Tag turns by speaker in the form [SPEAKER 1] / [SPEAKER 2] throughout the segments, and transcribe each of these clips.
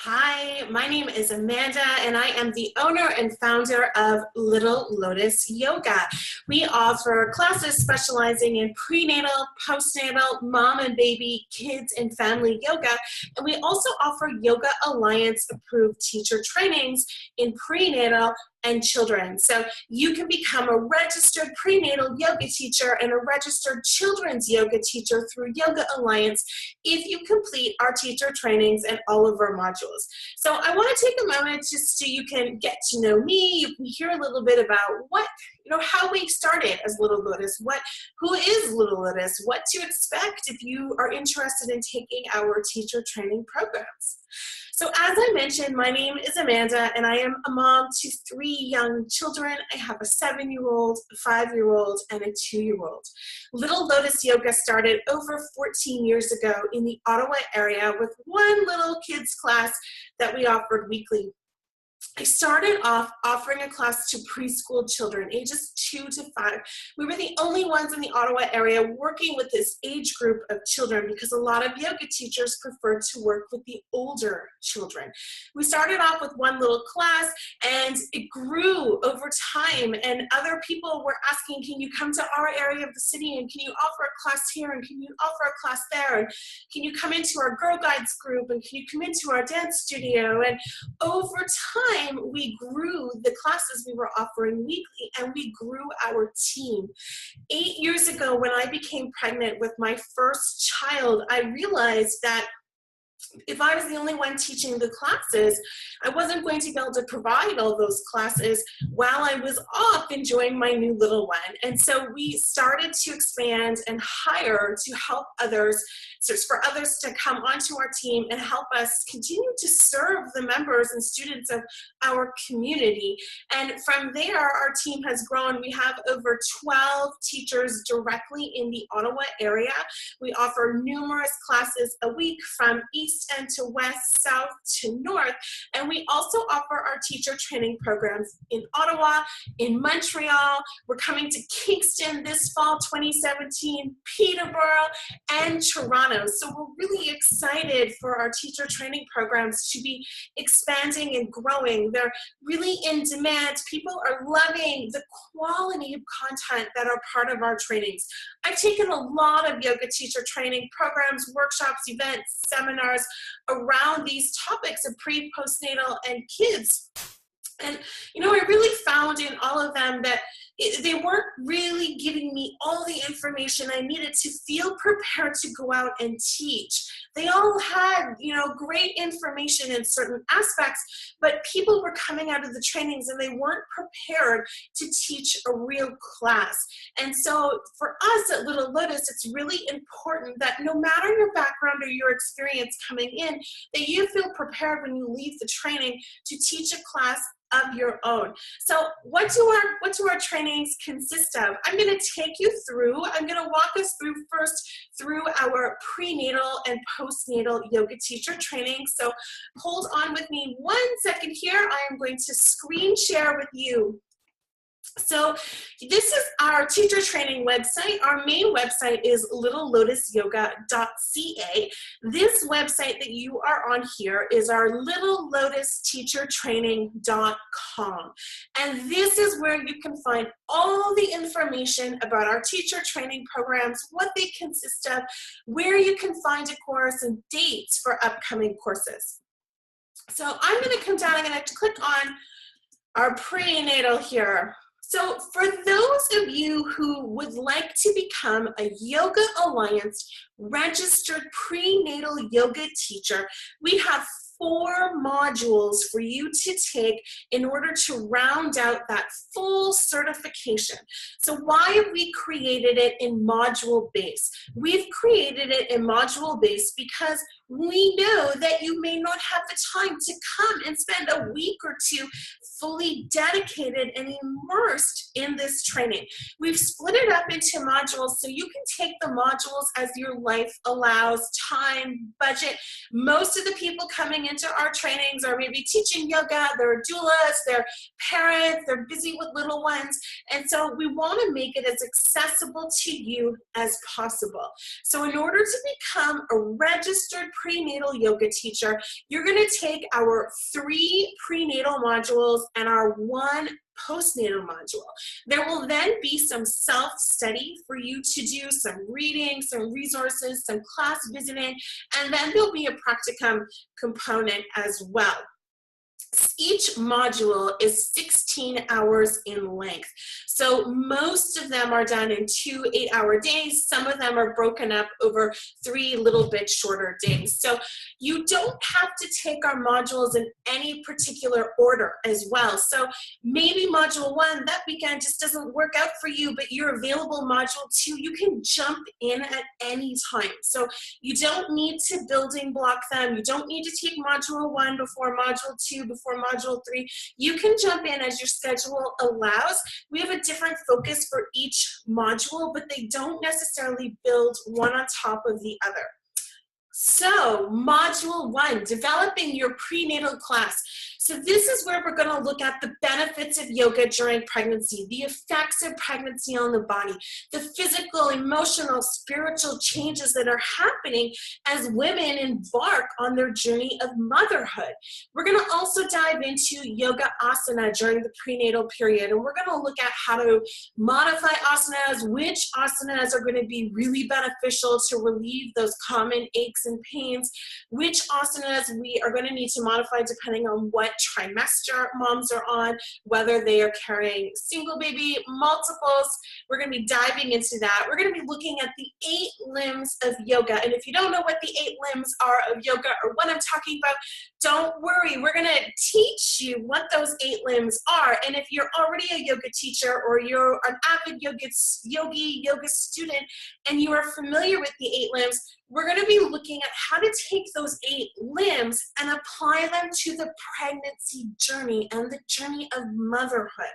[SPEAKER 1] Hi, my name is Amanda, and I am the owner and founder of Little Lotus Yoga. We offer classes specializing in prenatal, postnatal, mom and baby, kids, and family yoga. And we also offer Yoga Alliance approved teacher trainings in prenatal and children. So you can become a registered prenatal yoga teacher and a registered children's yoga teacher through Yoga Alliance if you complete our teacher trainings and all of our modules. So I want to take a moment just so you can get to know me. You can hear a little bit about how we started as Little Lotus, who is Little Lotus, what to expect if you are interested in taking our teacher training programs. So as I mentioned, my name is Amanda, and I am a mom to 3 young children. I have a 7-year-old, a 5-year-old, and a 2-year-old. Little Lotus Yoga started over 14 years ago in the Ottawa area with one little kids class that we offered weekly. I started off offering a class to preschool children, ages 2 to 5. We were the only ones in the Ottawa area working with this age group of children because a lot of yoga teachers prefer to work with the older children. We started off with one little class, and it grew over time, and other people were asking, can you come to our area of the city, and can you offer a class here, and can you offer a class there, and can you come into our Girl Guides group, and can you come into our dance studio? And over time, we grew the classes we were offering weekly, and we grew our team. 8 years ago, when I became pregnant with my first child, I realized that if I was the only one teaching the classes, I wasn't going to be able to provide all those classes while I was off enjoying my new little one. And so we started to expand and hire to help others, so for others to come onto our team and help us continue to serve the members and students of our community. And from there, our team has grown. We have over 12 teachers directly in the Ottawa area. We offer numerous classes a week from east and to west, south to north, and we also offer our teacher training programs in Ottawa, in Montreal. We're coming to Kingston this fall, 2017, Peterborough, and Toronto. So we're really excited for our teacher training programs to be expanding and growing. They're really in demand. People are loving the quality of content that are part of our trainings. I've taken a lot of yoga teacher training programs, workshops, events, seminars around these topics of pre, postnatal, and kids. And, I really found in all of them that they weren't really giving me all the information I needed to feel prepared to go out and teach. They all had, great information in certain aspects, but people were coming out of the trainings and they weren't prepared to teach a real class. And so for us at Little Lotus, it's really important that no matter your background or your experience coming in, that you feel prepared when you leave the training to teach a class of your own. So what do our trainings consist of? I'm going to take you through, I'm going to walk us through first through our prenatal and postnatal yoga teacher training. So hold on with me 1 second here. I am going to screen share with you. So this is our teacher training website. Our main website is littlelotusyoga.ca. This website that you are on here is our littlelotusteachertraining.com. And this is where you can find all the information about our teacher training programs, what they consist of, where you can find a course, and dates for upcoming courses. So I'm going to come down, I'm going to click on our prenatal here. So for those of you who would like to become a Yoga Alliance registered prenatal yoga teacher, we have 4 modules for you to take in order to round out that full certification. So why have we created it in module base? We've created it in module base because we know that you may not have the time to come and spend a week or 2 fully dedicated and immersed in this training. We've split it up into modules so you can take the modules as your life allows, time, budget. Most of the people coming into our trainings are maybe teaching yoga, they're doulas, they're parents, they're busy with little ones. And so we want to make it as accessible to you as possible. So in order to become a registered prenatal yoga teacher, you're going to take our 3 prenatal modules and our 1 postnatal module. There will then be some self-study for you to do, some reading, some resources, some class visiting, and then there'll be a practicum component as well. Each module is 16 hours in length. So most of them are done in 2 8-hour days. Some of them are broken up over 3 little bit shorter days. So you don't have to take our modules in any particular order as well. So maybe module 1 that weekend just doesn't work out for you, but you're available module 2, you can jump in at any time. So you don't need to building block them. You don't need to take module 1 before module 2, before module 3. You can jump in as your schedule allows. We have a different focus for each module, but they don't necessarily build one on top of the other. So module 1, developing your prenatal class. So this is where we're going to look at the benefits of yoga during pregnancy, the effects of pregnancy on the body, the physical, emotional, spiritual changes that are happening as women embark on their journey of motherhood. We're going to also dive into yoga asana during the prenatal period, and we're going to look at how to modify asanas, which asanas are going to be really beneficial to relieve those common aches and pains, which asanas we are going to need to modify depending on what trimester moms are on, whether they are carrying single baby, multiples. We're going to be diving into that. We're going to be looking at the 8 limbs of yoga. And if you don't know what the 8 limbs are of yoga or what I'm talking about, don't worry. We're going to teach you what those 8 limbs are. And if you're already a yoga teacher or you're an avid yoga student and you are familiar with the 8 limbs, we're going to be looking at how to take those 8 limbs and apply them to the pregnancy journey and the journey of motherhood.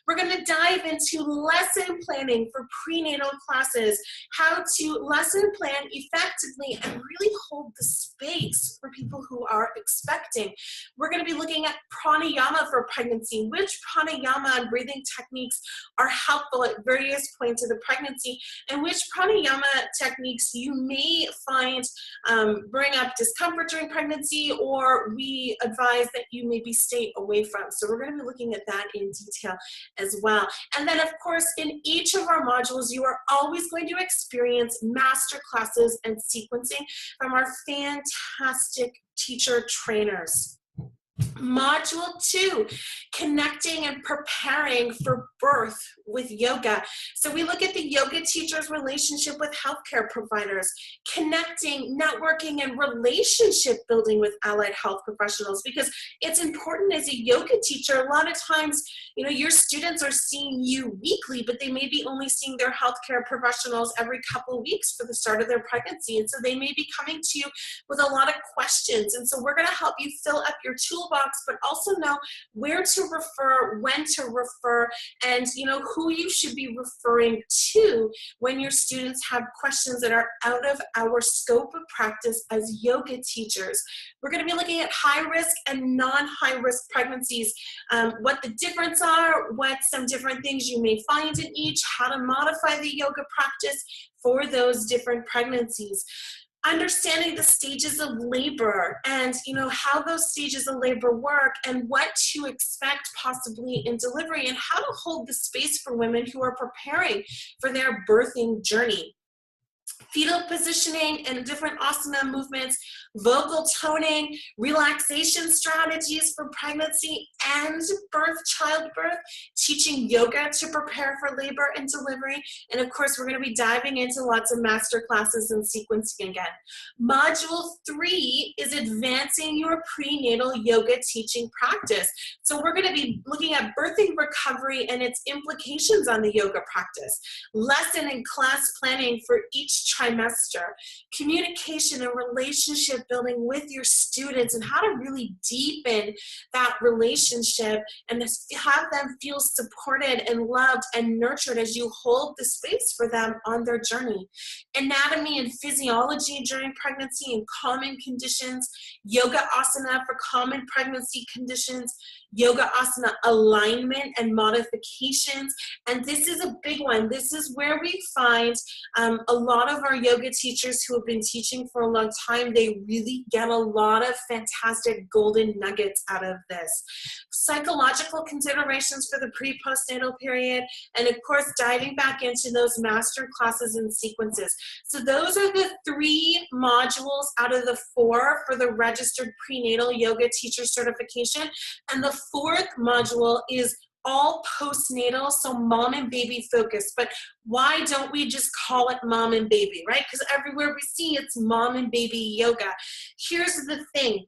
[SPEAKER 1] We're going to dive into lesson planning for prenatal classes, how to lesson plan effectively and really hold the space for people who are expecting. We're going to be looking at pranayama for pregnancy, which pranayama and breathing techniques are helpful at various points of the pregnancy, and which pranayama techniques you may find bring up discomfort during pregnancy, or we advise that you maybe stay away from. So we're going to be looking at that in detail as well. And then of course in each of our modules you are always going to experience master classes and sequencing from our fantastic teacher trainers. Module 2, connecting and preparing for birth with yoga. So we look at the yoga teacher's relationship with healthcare providers, connecting, networking, and relationship building with allied health professionals, because it's important as a yoga teacher. A lot of times, you know, your students are seeing you weekly, but they may be only seeing their healthcare professionals every couple of weeks for the start of their pregnancy. And so they may be coming to you with a lot of questions. And so we're going to help you fill up your toolbox, but also know where to refer, when to refer, and you know who you should be referring to when your students have questions that are out of our scope of practice as yoga teachers. We're going to be looking at high risk and non-high risk pregnancies, what the difference are, what some different things you may find in each, how to modify the yoga practice for those different pregnancies. Understanding the stages of labor and you know how those stages of labor work and what to expect possibly in delivery, and how to hold the space for women who are preparing for their birthing journey. Fetal positioning and different asana movements, vocal toning, relaxation strategies for pregnancy and childbirth, teaching yoga to prepare for labor and delivery, and of course we're going to be diving into lots of master classes and sequencing again. Module 3 is advancing your prenatal yoga teaching practice. So we're going to be looking at birthing recovery and its implications on the yoga practice, lesson and class planning for each trimester, communication and relationship building with your students and how to really deepen that relationship and have them feel supported and loved and nurtured as you hold the space for them on their journey. Anatomy and physiology during pregnancy and common conditions, yoga asana for common pregnancy conditions, yoga asana alignment and modifications. And this is a big one. This is where we find a lot of our yoga teachers who have been teaching for a long time, they really get a lot of fantastic golden nuggets out of this. Psychological considerations for the pre-postnatal period, and of course diving back into those master classes and sequences. So those are the 3 modules out of the 4 for the registered prenatal yoga teacher certification. And the 4th module is all postnatal, so mom and baby focused. But why don't we just call it mom and baby, right? Because everywhere we see it's mom and baby yoga. Here's the thing.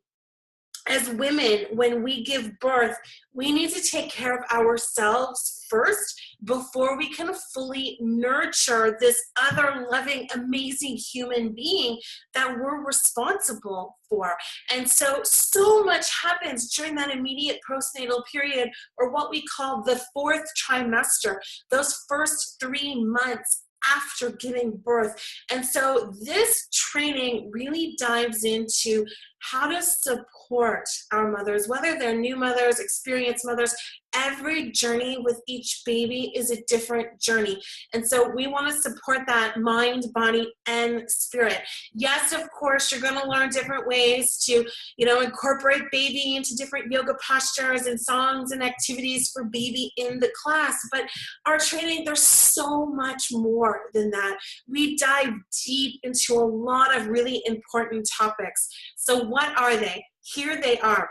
[SPEAKER 1] As women, when we give birth, we need to take care of ourselves first before we can fully nurture this other loving, amazing human being that we're responsible for. And so much happens during that immediate postnatal period, or what we call the 4th trimester, those first 3 months after giving birth. And so this training really dives into how to support our mothers, whether they're new mothers, experienced mothers. Every journey with each baby is a different journey. And so we want to support that mind, body, and spirit. Yes, of course, you're going to learn different ways to, incorporate baby into different yoga postures and songs and activities for baby in the class. But our training, there's so much more than that. We dive deep into a lot of really important topics. So what are they? Here they are.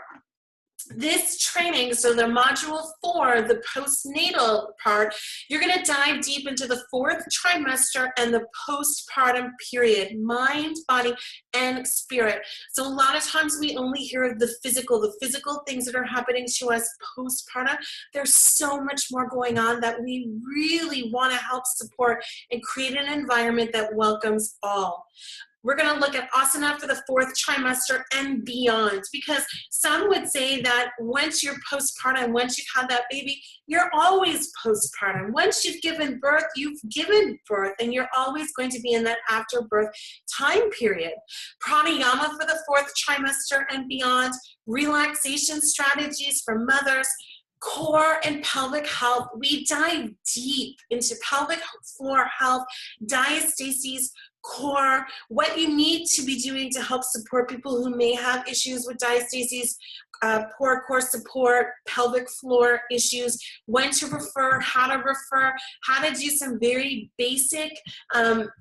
[SPEAKER 1] This training, so the module 4, the postnatal part, you're going to dive deep into the 4th trimester and the postpartum period, mind, body, and spirit. So a lot of times we only hear of the physical things that are happening to us postpartum. There's so much more going on that we really want to help support and create an environment that welcomes all. We're going to look at asana for the 4th trimester and beyond, because some would say that once you're postpartum, once you've had that baby, you're always postpartum. Once you've given birth, you've given birth, and you're always going to be in that afterbirth time period. Pranayama for the 4th trimester and beyond, relaxation strategies for mothers, core and pelvic health. We dive deep into pelvic floor health, diastasis, core, what you need to be doing to help support people who may have issues with diastasis, poor core support, pelvic floor issues, when to refer, how to do some very basic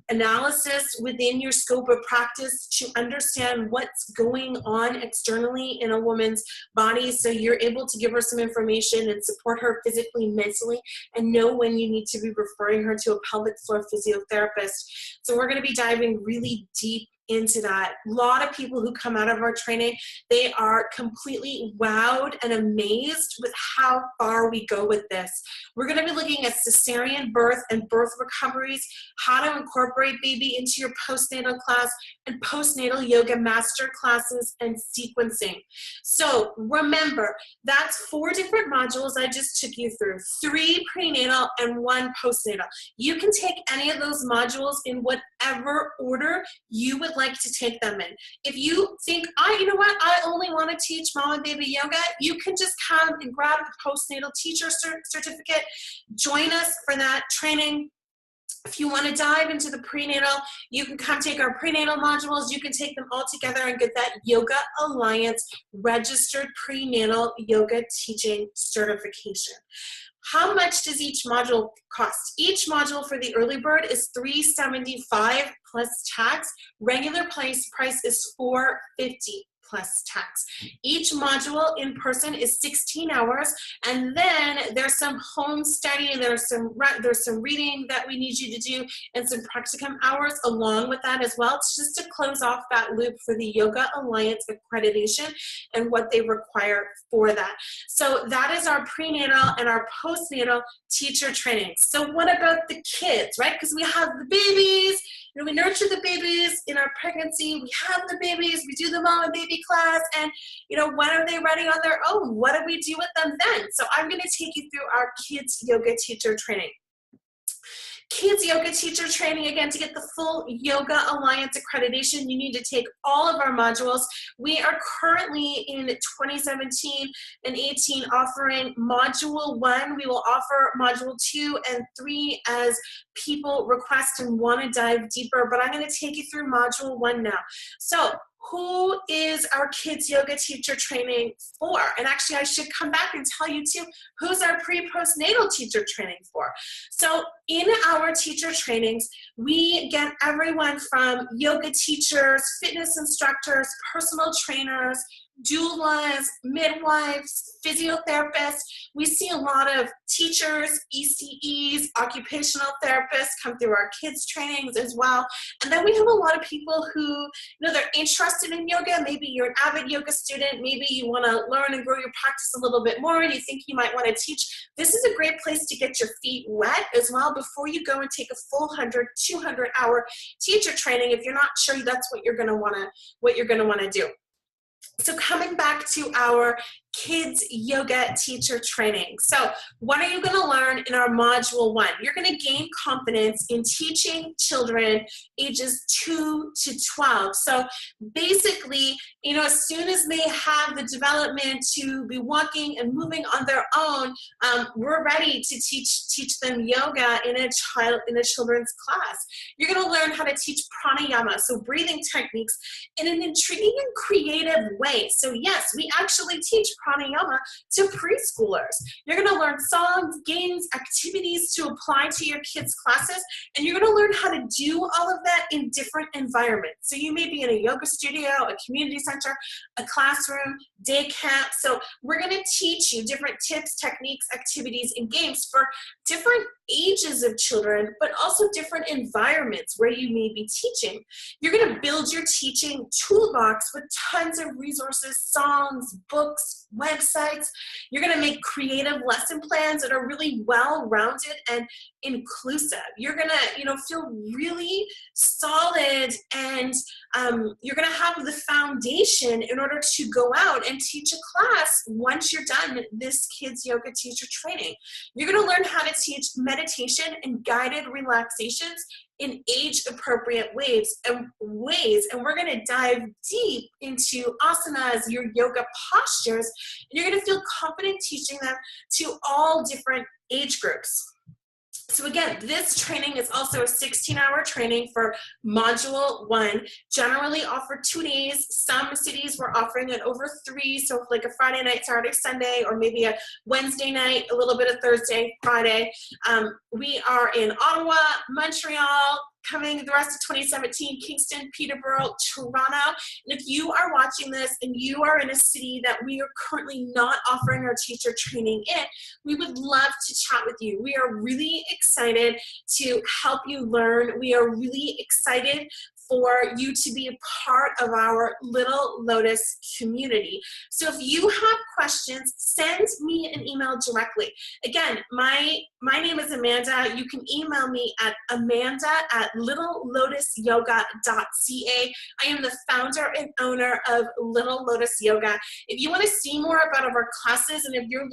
[SPEAKER 1] analysis within your scope of practice to understand what's going on externally in a woman's body, so you're able to give her some information and support her physically, mentally, and know when you need to be referring her to a pelvic floor physiotherapist. So we're going to be diving really deep into that. A lot of people who come out of our training, they are completely wowed and amazed with how far we go with this. We're going to be looking at cesarean birth and birth recoveries, how to incorporate baby into your postnatal class, and postnatal yoga master classes and sequencing. So remember, that's 4 different modules I just took you through, 3 prenatal and 1 postnatal. You can take any of those modules in whatever order you would like to take them in. If you think, you know what, I only want to teach mom and baby yoga, you can just come and grab the postnatal teacher certificate, join us for that training. If you want to dive into the prenatal, you can come take our prenatal modules. You can take them all together and get that Yoga Alliance registered prenatal yoga teaching certification. How much does each module cost? Each module for the early bird is $375 plus tax. Regular price is $450 plus tax. Each module in person is 16 hours, and then there's some home study, there's some reading that we need you to do, and some practicum hours along with that as well. It's just to close off that loop for the Yoga Alliance accreditation and what they require for that. So that is our prenatal and our postnatal teacher training. So what about the kids, right? Because we have the babies we nurture the babies in our pregnancy, we have the babies, we do the mom and baby class, and when are they ready on their own? What do we do with them then? So I'm going to take you through our Kids Yoga Teacher Training. Kids Yoga Teacher Training, again, to get the full Yoga Alliance accreditation, you need to take all of our modules. We are currently in 2017 and 18 offering Module 1. We will offer Module 2 and 3 as people request and want to dive deeper, but I'm going to take you through Module 1 now. So, who is our Kids Yoga Teacher Training for? And actually, I should come back and tell you too, who's our pre-postnatal teacher training for? So in our teacher trainings, we get everyone from yoga teachers, fitness instructors, personal trainers, doulas, midwives, physiotherapists. We see a lot of teachers, ECEs, occupational therapists come through our kids trainings as well. And then we have a lot of people who, they're interested in yoga. Maybe you're an avid yoga student. Maybe you want to learn and grow your practice a little bit more and you think you might want to teach. This is a great place to get your feet wet as well before you go and take a full 100, 200-hour teacher training if you're not sure that's what you're going to want to do. So coming back to our Kids Yoga Teacher Training. So what are you going to learn in our Module 1? You're going to gain confidence in teaching children ages 2 to 12. So basically, as soon as they have the development to be walking and moving on their own, we're ready to teach them yoga in a children's class. You're going to learn how to teach pranayama, so breathing techniques, in an intriguing and creative way. So yes, we actually teach pranayama to preschoolers. You're going to learn songs, games, activities to apply to your kids' classes, and you're going to learn how to do all of that in different environments. So you may be in a yoga studio, a community center, a classroom, day camp. So we're going to teach you different tips, techniques, activities, and games for different ages of children, but also different environments where you may be teaching. You're going to build your teaching toolbox with tons of resources, songs, books, websites. You're going to make creative lesson plans that are really well-rounded and inclusive. You're going to, feel really solid, and you're going to have the foundation in order to go out and teach a class once you're done this Kids Yoga Teacher Training. You're going to learn how to teach meditation and guided relaxations in age-appropriate ways, and we're going to dive deep into asanas, your yoga postures, and you're going to feel confident teaching them to all different age groups. So again, this training is also a 16-hour training for Module 1, generally offered 2 days. Some cities were offering it over 3, so like a Friday night, Saturday, Sunday, or maybe a Wednesday night, a little bit of Thursday, Friday. We are in Ottawa, Montreal, coming the rest of 2017, Kingston, Peterborough, Toronto. And if you are watching this and you are in a city that we are currently not offering our teacher training in, we would love to chat with you. We are really excited to help you learn. We are really excited for you to be a part of our Little Lotus community. So if you have questions, send me an email directly. Again, my name is Amanda. You can email me at amanda@littlelotusyoga.ca. I am the founder and owner of Little Lotus Yoga. If you want to see more about our classes, and if you're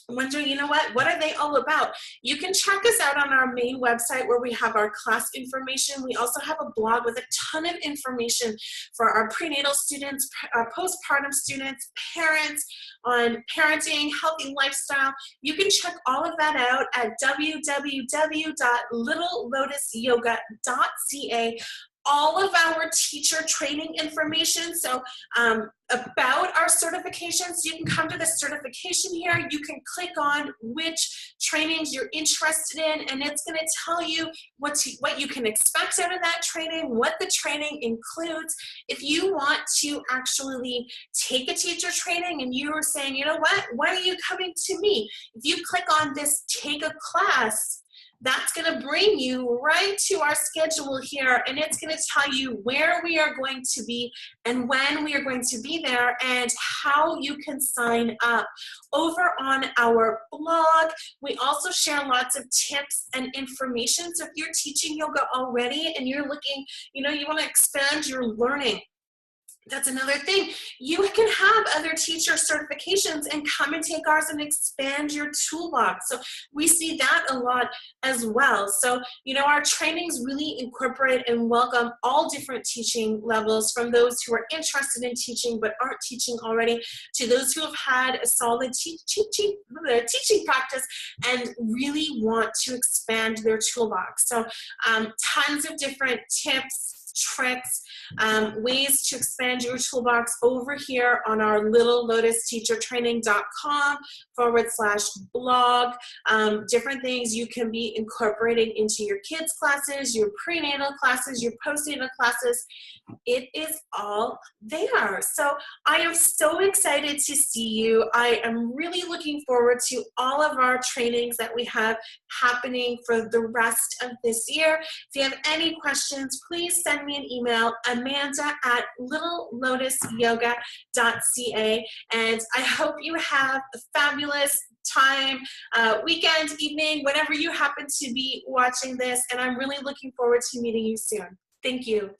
[SPEAKER 1] wondering, what are they all about? You can check us out on our main website where we have our class information. We also have a blog with a ton of information for our prenatal students, our postpartum students, parents, on parenting, healthy lifestyle. You can check all of that out at www.littlelotusyoga.ca. All of our teacher training information, so about our certifications, you can come to the certification here. You can click on which trainings you're interested in, and it's going to tell you what you can expect out of that training, what the training includes. If you want to actually take a teacher training and you are saying, why are you coming to me? If you click on this Take a Class, That's going to bring you right to our schedule here, and it's going to tell you where we are going to be and when we are going to be there and how you can sign up. Over on our blog, we also share lots of tips and information. So if you're teaching yoga already and you're looking, you want to expand your learning, that's another thing. You can have other teacher certifications and come and take ours and expand your toolbox. So we see that a lot as well. So, our trainings really incorporate and welcome all different teaching levels, from those who are interested in teaching but aren't teaching already, to those who have had a solid teaching practice and really want to expand their toolbox. So tons of different tips, tricks, ways to expand your toolbox over here on our littlelotusteachertraining.com/blog. Different things you can be incorporating into your kids' classes, your prenatal classes, your postnatal classes. It is all there. So I am so excited to see you. I am really looking forward to all of our trainings that we have happening for the rest of this year. If you have any questions, please send me an email, amanda@littlelotusyoga.ca, and I hope you have a fabulous time, weekend, evening, whenever you happen to be watching this, and I'm really looking forward to meeting you soon. Thank you.